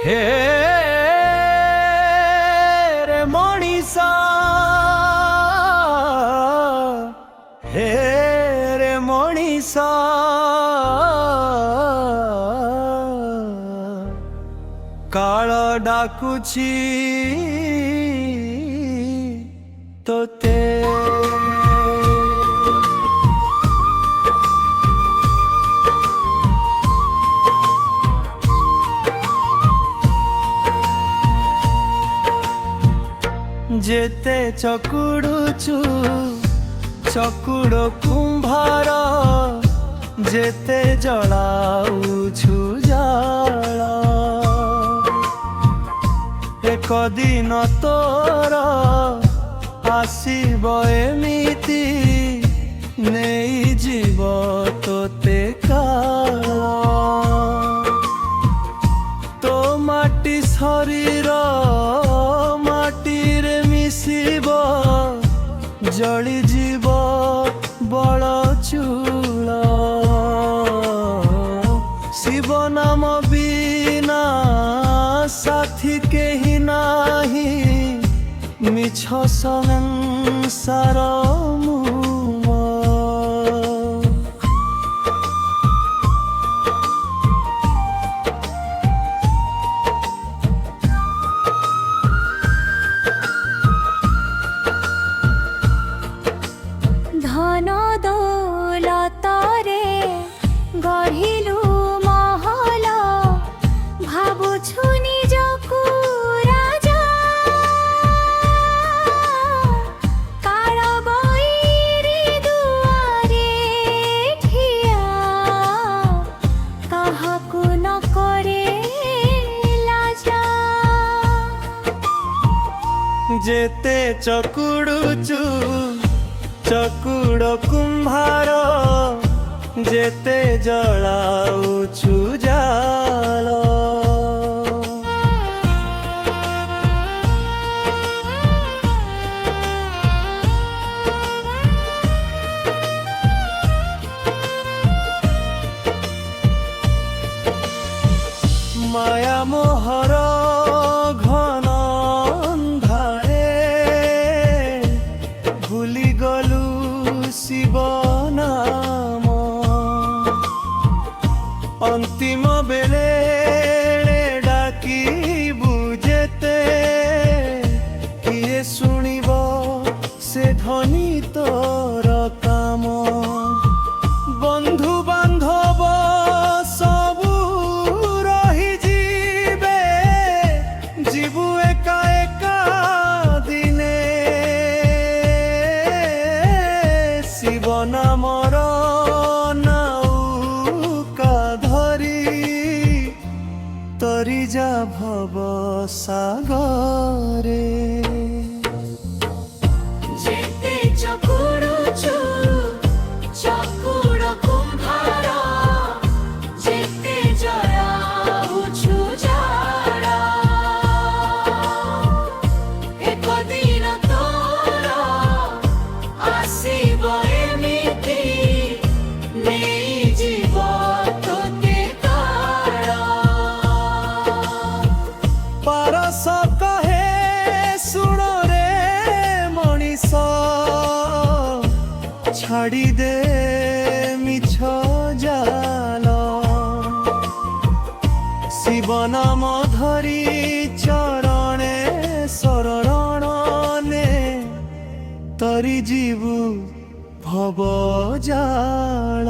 हे रे मणिसा, हे रे मणिसा, काल डाकुची तोते। जेते चकुड़ुचु चकुड़ कुंभार, जेते जलाउछु जाला, एक दिन तोर आसीब एमिति नेई जीव तोते काल। तो माटी शरीर माटीरे मिसिब, जली जीव बल चूल। शिव नाम बिना साथी केही नाही, मिछ संसार मुम। धन दौलतरे गढ़िलु महल, भावुछु निजकु राजा। काल बैरी दुआरे ठिया, काहाकु न करे लाजा। जेते चकुड़ुचु चकुड़ कुंभार, जेते जलाउछु जाल। माया मोहर घन अंधारे, भूली गलु शिव नाम। अंतिम बेले डाकी बुझेते, किए सुनिब से धनी तोर काम। बंधु बांधव सबू रही जीवे, जीवु एका एका दिने। शिव नामर नौका धरी, तरी जा भव सागरे। जेते चकुड़ुचु चकुड़ कुंभार, जेते जलाउछु जाला, एक दिन तोर आसीब एमिति नेई जीव तोते काल। पारस कहे सुन रे मणिष, छाड़ी दे मिछ जाल। शिव नाम धरी चरणे शरण ने, तरी जीवु भव जाल।